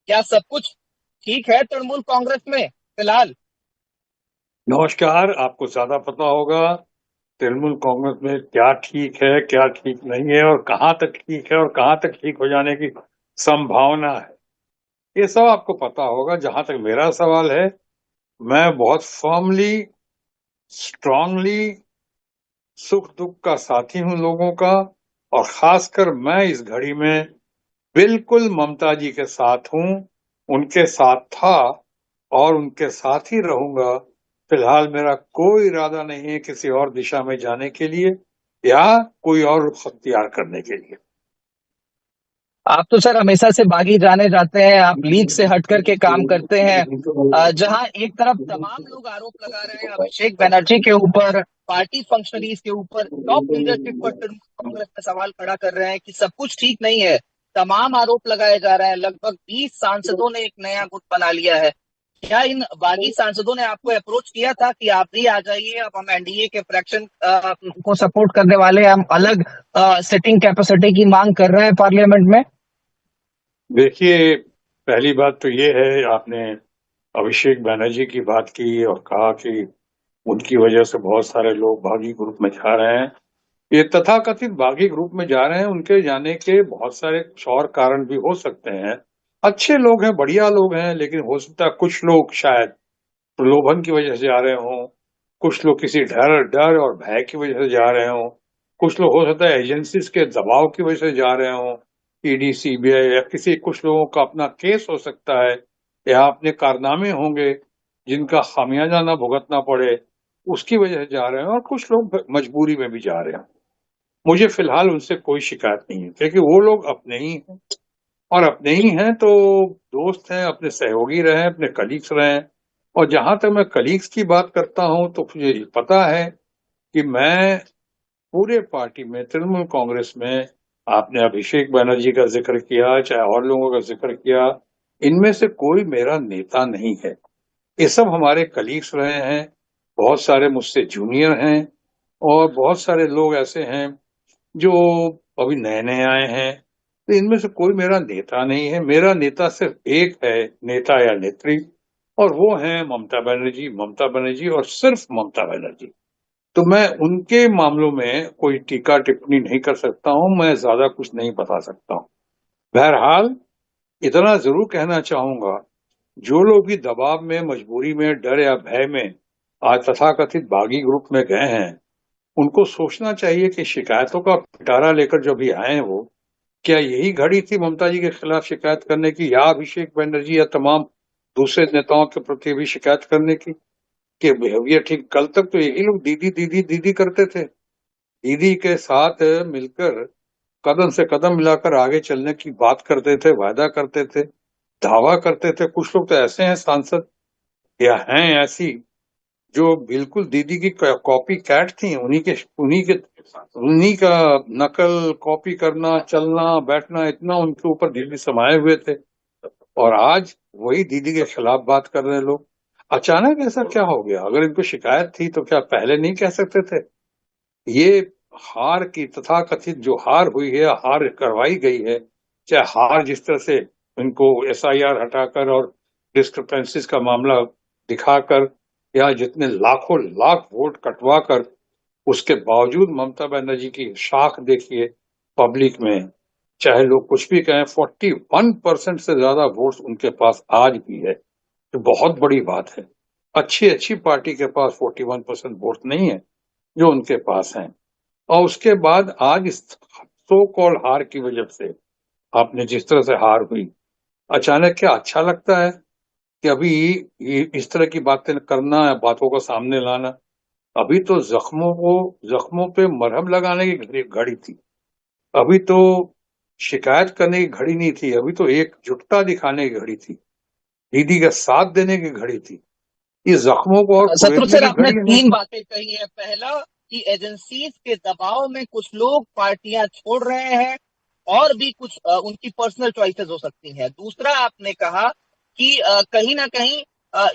क्या सब कुछ ठीक है तृणमूल कांग्रेस में फिलहाल? नमस्कार। आपको ज्यादा पता होगा तृणमूल कांग्रेस में क्या ठीक है, क्या ठीक नहीं है, और कहाँ तक ठीक है और कहाँ तक ठीक हो जाने की संभावना है। ये सब आपको पता होगा। जहां तक मेरा सवाल है, मैं बहुत फर्मली, स्ट्रांगली सुख दुख का साथी हूं लोगों का। और खासकर मैं इस घड़ी में बिल्कुल ममता जी के साथ हूं, उनके साथ था और उनके साथ ही रहूंगा। फिलहाल मेरा कोई इरादा नहीं है किसी और दिशा में जाने के लिए या कोई और रुख अख्तियार करने के लिए। आप तो सर हमेशा से बागी जाने जाते हैं, आप लीग से हट करके काम करते हैं। जहां एक तरफ तमाम लोग आरोप लगा रहे हैं अभिषेक बनर्जी के ऊपर, पार्टी फंक्शनरीज के ऊपर, टॉप लीडरशिप पर तृणमूल कांग्रेस में सवाल खड़ा कर रहे हैं कि सब कुछ ठीक नहीं है। तमाम आरोप लगाए जा रहे हैं। लगभग 20 सांसदों ने एक नया गुट बना लिया है। क्या इन बागी सांसदों ने आपको अप्रोच किया था कि आप भी आ जाइए, अब हम एनडीए के फ्रैक्शन को सपोर्ट करने वाले हैं, हम अलग सिटिंग कैपेसिटी की मांग कर रहे हैं पार्लियामेंट में? देखिए, पहली बात तो ये है, आपने अभिषेक बनर्जी की बात की और कहा कि उनकी वजह से बहुत सारे लोग बागी ग्रुप में जा रहे हैं। ये तथाकथित बागी ग्रुप में जा रहे हैं, उनके जाने के बहुत सारे कुछ और कारण भी हो सकते हैं। अच्छे लोग हैं, बढ़िया लोग हैं, लेकिन हो सकता है कुछ लोग शायद प्रलोभन की वजह से जा रहे हों, कुछ लोग किसी डर डर और भय की वजह से जा रहे हों, कुछ लोग हो सकता है एजेंसीज के दबाव की वजह से जा रहे हों, ईडी सीबीआई या किसी, कुछ लोगों का अपना केस हो सकता है या अपने कारनामे होंगे जिनका खामियाजा ना भुगतना पड़े, उसकी वजह से जा रहे हैं। और कुछ लोग मजबूरी में भी जा रहे हैं। मुझे फिलहाल उनसे कोई शिकायत नहीं है, क्योंकि वो लोग अपने ही हैं। और अपने ही हैं तो दोस्त हैं, अपने सहयोगी रहे, अपने कलीग्स रहे। और जहां तक मैं कलीग्स की बात करता हूं तो मुझे पता है कि मैं पूरे पार्टी में, तृणमूल कांग्रेस में, आपने अभिषेक बनर्जी का जिक्र किया चाहे और लोगों का जिक्र किया, इनमें से कोई मेरा नेता नहीं है। ये सब हमारे कलीग्स रहे हैं। बहुत सारे मुझसे जूनियर हैं और बहुत सारे लोग ऐसे हैं जो अभी नए नए आए हैं। तो इनमें से कोई मेरा नेता नहीं है। मेरा नेता सिर्फ एक है, नेता या नेत्री, और वो है ममता बनर्जी। ममता बनर्जी और सिर्फ ममता बनर्जी। तो मैं उनके मामलों में कोई टीका टिप्पणी नहीं कर सकता हूं, मैं ज्यादा कुछ नहीं बता सकता हूं। बहरहाल, इतना जरूर कहना चाहूंगा, जो लोग भी दबाव में, मजबूरी में, डर या भय में आज तथाकथित बागी ग्रुप में गए हैं, उनको सोचना चाहिए कि शिकायतों का पिटारा लेकर जो भी आए हैं वो, क्या यही घड़ी थी ममता जी के खिलाफ शिकायत करने की, या अभिषेक बनर्जी या तमाम दूसरे नेताओं के प्रति भी शिकायत करने की? कि बिहेवियर ठीक, कल तक तो यही लोग दीदी दीदी दीदी करते थे, दीदी के साथ मिलकर कदम से कदम मिलाकर आगे चलने की बात करते थे, वायदा करते थे, दावा करते थे। कुछ लोग तो ऐसे हैं सांसद या हैं ऐसी जो बिल्कुल दीदी की कॉपी कैट थी। उन्हीं का नकल कॉपी करना, चलना बैठना, इतना उनके ऊपर दिल्ली समाये हुए थे। और आज वही दीदी के खिलाफ बात कर रहे हैं लोग। अचानक ऐसा क्या हो गया? अगर इनको शिकायत थी तो क्या पहले नहीं कह सकते थे? ये हार की, तथाकथित जो हार हुई है, हार करवाई गई है, चाहे हार जिस तरह से इनको एसआईआर हटाकर और डिस्क्रिपेंसीज का मामला दिखाकर, या जितने लाखों लाख वोट कटवा कर, उसके बावजूद ममता बनर्जी की शाख देखिए पब्लिक में। चाहे लोग कुछ भी कहें, 41% से ज्यादा वोट्स उनके पास आज भी है, तो बहुत बड़ी बात है। अच्छी अच्छी पार्टी के पास 41% वोट नहीं है जो उनके पास है। और उसके बाद आज इस सो कॉल हार की वजह से, आपने जिस तरह से हार हुई, अचानक क्या अच्छा लगता है कि अभी ये इस तरह की बातें करना है, बातों को सामने लाना? अभी तो जख्मों पे मरहम लगाने की घड़ी थी। अभी तो शिकायत करने की घड़ी नहीं थी। अभी तो एकजुटता दिखाने की घड़ी थी, दीदी का साथ देने की घड़ी थी। ये जख्मों को और शत्रु कुरेदने सर, की आपने घड़ी है। तीन बातें कही है। पहला, कि एजेंसीज के दबाव में कुछ लोग पार्टियां छोड़ रहे हैं और भी कुछ उनकी पर्सनल चॉइसेस हो सकती हैं। दूसरा, आपने कहा कि कहीं ना कहीं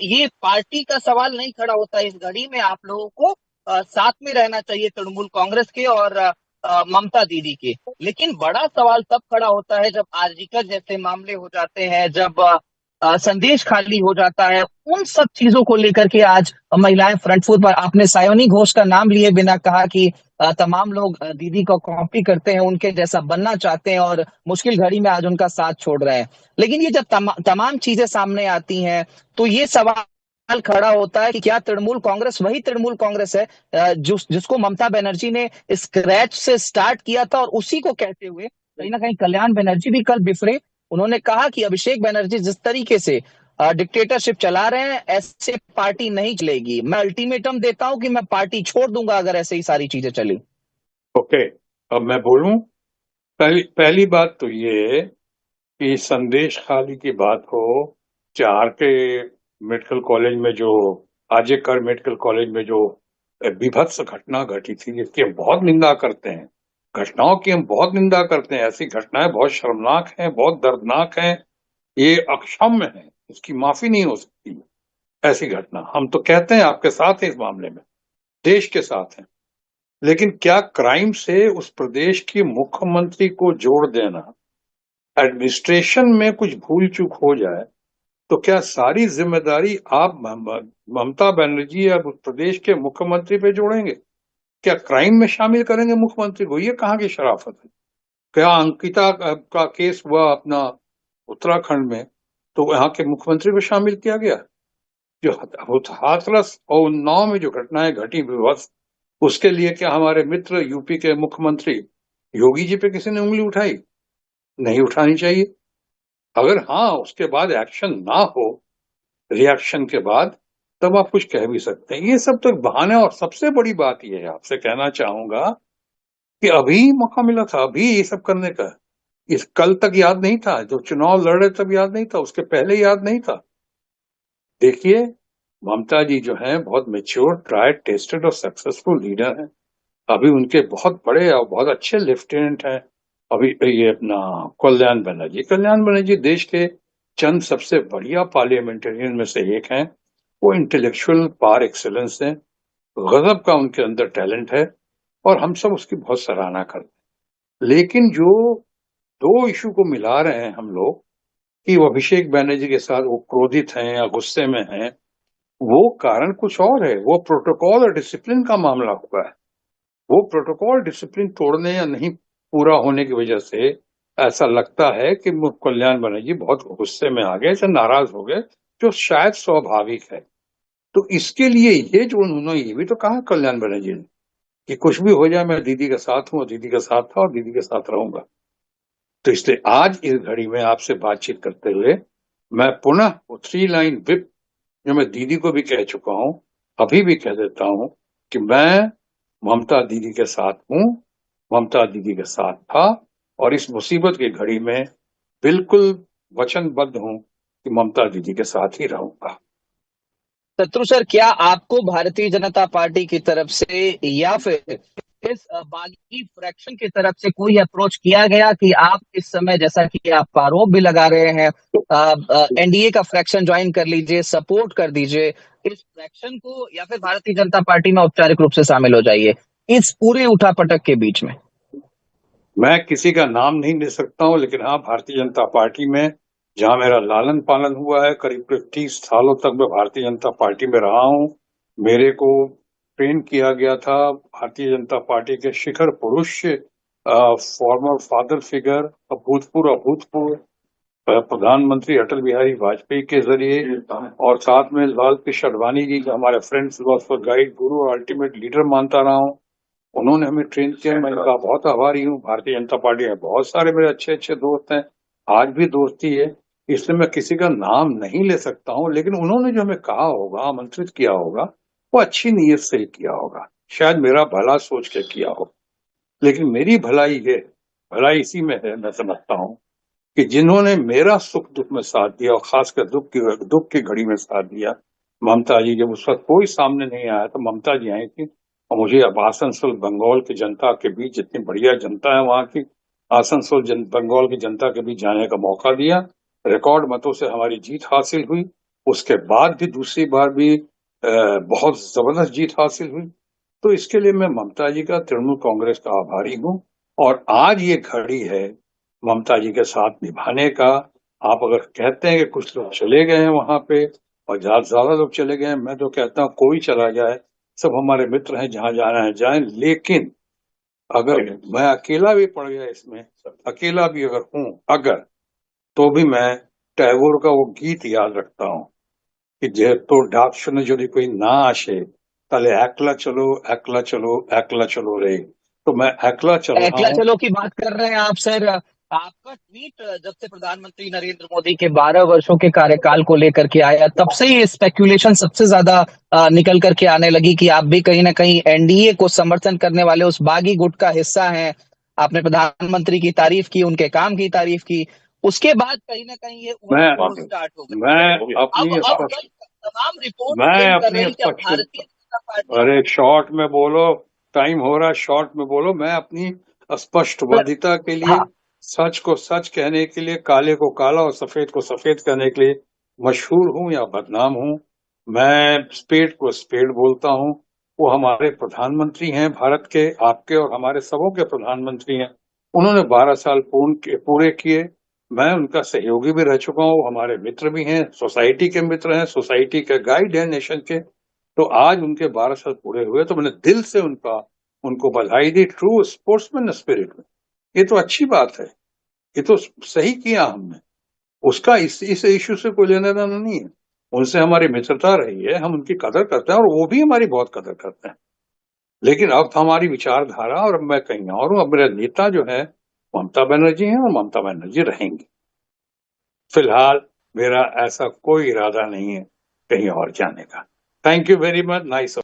ये पार्टी का सवाल नहीं खड़ा होता इस घड़ी में, आप लोगों को साथ में रहना चाहिए तृणमूल कांग्रेस के, और ममता दीदी की। लेकिन बड़ा सवाल तब खड़ा होता है जब आरजीकर जैसे मामले हो जाते हैं, जब संदेश खाली हो जाता है। उन सब चीजों को लेकर के आज महिलाएं फ्रंट फुट पर। आपने सायोनी घोष का नाम लिए बिना कहा कि तमाम लोग दीदी को कॉपी करते हैं, उनके जैसा बनना चाहते हैं और मुश्किल घड़ी में आज उनका साथ छोड़ रहे हैं। लेकिन ये जब तमाम चीजें सामने आती हैं, तो ये सवाल खड़ा होता है कि क्या तृणमूल कांग्रेस वही तृणमूल कांग्रेस है जिसको ममता बनर्जी ने स्क्रैच से स्टार्ट किया था। और उसी को कहते हुए कहीं ना कहीं कल्याण बनर्जी भी कल बिफरे। उन्होंने कहा कि अभिषेक बनर्जी जिस तरीके से डिक्टेटरशिप चला रहे हैं, ऐसे पार्टी नहीं चलेगी। मैं अल्टीमेटम देता हूं कि मैं पार्टी छोड़ दूंगा अगर ऐसे ही सारी चीजें चली। ओके, अब मैं बोलूं। पहली बात तो ये कि संदेश खाली की बात हो, चार के मेडिकल कॉलेज में जो आर्यकर मेडिकल कॉलेज में जो बीभत्स घटना घटी थी, जिसकी हम बहुत निंदा करते हैं। घटनाओं की हम बहुत निंदा करते हैं। ऐसी घटनाएं बहुत शर्मनाक हैं, बहुत दर्दनाक हैं। ये अक्षम्य है, इसकी माफी नहीं हो सकती। ऐसी घटना हम तो कहते हैं आपके साथ है इस मामले में, देश के साथ है। लेकिन क्या क्राइम से उस प्रदेश की मुख्यमंत्री को जोड़ देना, एडमिनिस्ट्रेशन में कुछ भूल चूक हो जाए तो क्या सारी जिम्मेदारी आप ममता बनर्जी या उस प्रदेश के मुख्यमंत्री पे जोड़ेंगे? क्या क्राइम में शामिल करेंगे मुख्यमंत्री को? ये कहाँ की शराफत है? क्या अंकिता का केस हुआ अपना उत्तराखंड में, तो यहाँ के मुख्यमंत्री को शामिल किया गया? जो हाथरस और उन्नाव में जो घटनाएं घटी विध्वंस, उसके लिए क्या हमारे मित्र यूपी के मुख्यमंत्री योगी जी पे किसी ने उंगली उठाई? नहीं उठानी चाहिए। अगर हाँ उसके बाद एक्शन ना हो, रिएक्शन के बाद, तब आप कुछ कह भी सकते हैं। ये सब तो बहाने। और सबसे बड़ी बात यह है, आपसे कहना चाहूंगा कि अभी मौका मिला था, अभी ये सब करने का। इस कल तक याद नहीं था, जो चुनाव लड़ रहे तब याद नहीं था, उसके पहले याद नहीं था। देखिए, ममता जी जो हैं बहुत मेच्योर, ट्राइड, टेस्टेड और सक्सेसफुल लीडर हैं। अभी उनके बहुत बड़े और बहुत अच्छे लेफ्टिनेंट हैं। अभी ये अपना कल्याण बनर्जी देश के चंद सबसे बढ़िया पार्लियामेंटेरियन में से एक हैं। वो इंटेलेक्चुअल पार एक्सेलेंस हैं। गजब का उनके अंदर टैलेंट है और हम सब उसकी बहुत सराहना करते हैं। लेकिन जो दो इशू को मिला रहे हैं हम लोग, कि वो अभिषेक बनर्जी के साथ वो क्रोधित हैं या गुस्से में हैं, वो कारण कुछ और है। वो प्रोटोकॉल और डिसिप्लिन का मामला हुआ है। वो प्रोटोकॉल डिसिप्लिन तोड़ने या नहीं पूरा होने की वजह से ऐसा लगता है कि कल्याण बनर्जी बहुत गुस्से में आ गए, से नाराज हो गए, जो शायद स्वाभाविक है। तो इसके लिए ये जो उन्होंने ये भी तो कहा कल्याण बनर्जी ने कि कुछ भी हो जाए मैं दीदी के साथ हूँ, दीदी के साथ था और दीदी के साथ रहूंगा। तो इसलिए आज इस घड़ी में आपसे बातचीत करते हुए मैं पुनः वो 3 लाइन विप जो मैं दीदी को भी कह चुका हूं, अभी भी कह देता हूं कि मैं ममता दीदी के साथ हूं, ममता दीदी के साथ था और इस मुसीबत की घड़ी में बिल्कुल वचनबद्ध हूं कि ममता दीदी के साथ ही रहूंगा। शत्रु सर, क्या आपको भारतीय जनता पार्टी की तरफ से या फिर इस बागी फ्रैक्शन की तरफ से कोई अप्रोच किया गया कि आप इस समय, जैसा कि आप आरोप भी लगा रहे हैं, एनडीए का फ्रैक्शन ज्वाइन कर लीजिए, सपोर्ट कर दीजिए इस फ्रैक्शन को, या फिर भारतीय जनता पार्टी में औपचारिक रूप से शामिल हो जाइए इस पूरे उठापटक के बीच में? मैं किसी का नाम नहीं ले सकता हूं, लेकिन हाँ, भारतीय जनता पार्टी में जहां मेरा लालन पालन हुआ है, करीब करीब 30 सालों तक मैं भारतीय जनता पार्टी में रहा हूं। मेरे को ट्रेन किया गया था भारतीय जनता पार्टी के शिखर पुरुष, फॉर्मर फादर फिगर, अभूतपूर्व प्रधानमंत्री अटल बिहारी वाजपेयी के जरिए, और साथ में लाल कृष्ण आडवाणी जी, जो हमारे फ्रेंड, फिलोसफर, गाइड, गुरु और अल्टीमेट लीडर मानता रहा हूँ। उन्होंने हमें ट्रेन किया, मैं इनका बहुत आभारी हूँ। भारतीय जनता पार्टी में बहुत सारे मेरे अच्छे अच्छे दोस्त हैं, आज भी दोस्ती है। इसलिए मैं किसी का नाम नहीं ले सकता हूँ, लेकिन उन्होंने जो हमें कहा होगा, आमंत्रित किया होगा, वो अच्छी नीयत से ही किया होगा। शायद मेरा भला सोच के किया हो, लेकिन मेरी भलाई इसी में है, मैं समझता हूँ कि जिन्होंने मेरा सुख दुख में साथ दिया और खासकर दुख की घड़ी में साथ दिया, ममता जी, जब उस वक्त कोई सामने नहीं आया तो ममता जी आई थी और मुझे अब आसनसोल बंगाल की जनता के बीच, जितनी बढ़िया जनता है वहां की, बंगाल की जनता के बीच जाने का मौका दिया। रिकॉर्ड मतों से हमारी जीत हासिल हुई। उसके बाद भी दूसरी बार भी बहुत जबरदस्त जीत हासिल हुई। तो इसके लिए मैं ममता जी का, तृणमूल कांग्रेस का आभारी हूं। और आज ये घड़ी है ममता जी के साथ निभाने का। आप अगर कहते हैं कि कुछ लोग चले गए हैं वहां पे और ज्यादा से ज्यादा लोग चले गए हैं, मैं तो कहता हूँ कोई चला जाए, सब हमारे मित्र हैं, जहां जाना है जाएं। लेकिन अगर मैं अकेला भी पड़ गया इसमें, अकेला भी अगर हूं अगर, तो भी मैं टैगोर का वो गीत याद रखता हूँ कि যেহেতু ডাক শুনে যদি कोई ना আসে তাহলে একলা चलो একলা चलो रे। तो मैं एकला चल रहा एकला हूँ। चलो की बात कर रहे हैं आप सर। आपका ट्वीट जब से प्रधानमंत्री नरेंद्र मोदी के 12 वर्षों के कार्यकाल को लेकर के आया, तब से ही स्पेक्यूलेशन सबसे ज्यादा निकल करके आने लगी कि आप भी कहीं ना कहीं एनडीए को समर्थन करने वाले उस बागी गुट का हिस्सा हैं। आपने प्रधानमंत्री की तारीफ की, उनके काम की तारीफ की। उसके बाद कहीं ना कहीं ये मैं ऊहापोह स्टार्ट हो गई। मैं अब अपनी अब स्पष्ट जब तमाम रिपोर्ट मैं क्लेम कर अपनी रही कि अब स्पष्ट भारतीय जनता पार्टी। अरे शॉर्ट में बोलो, टाइम हो रहा है, शॉर्ट में बोलो। मैं अपनी स्पष्टवादिता के लिए, हाँ, सच को सच कहने के लिए, काले को काला और सफेद को सफेद कहने के लिए मशहूर हूं या बदनाम हूं। मैं स्पेड को स्पेड बोलता हूं। वो हमारे प्रधानमंत्री हैं भारत के, आपके और हमारे सबों के प्रधानमंत्री हैं। उन्होंने 12 साल पूरे किए। मैं उनका सहयोगी भी रह चुका हूँ, वो हमारे मित्र भी हैं, सोसाइटी के मित्र हैं, सोसाइटी के गाइड हैं नेशन के। तो आज उनके 12 साल पूरे हुए तो मैंने दिल से उनको बधाई दी, ट्रू स्पोर्ट्समैन स्पिरिट में। ये तो अच्छी बात है, ये तो सही किया हमने। उसका इस इश्यू से कोई लेना देना नहीं है। उनसे हमारी मित्रता रही है, हम उनकी कदर करते हैं और वो भी हमारी बहुत कदर करते हैं। लेकिन अब हमारी विचारधारा, और अब मैं कहीं और हूं, अब मेरा नेता जो है ममता बनर्जी है और ममता बनर्जी रहेंगी। फिलहाल मेरा ऐसा कोई इरादा नहीं है कहीं और जाने का। Thank you very much, nice.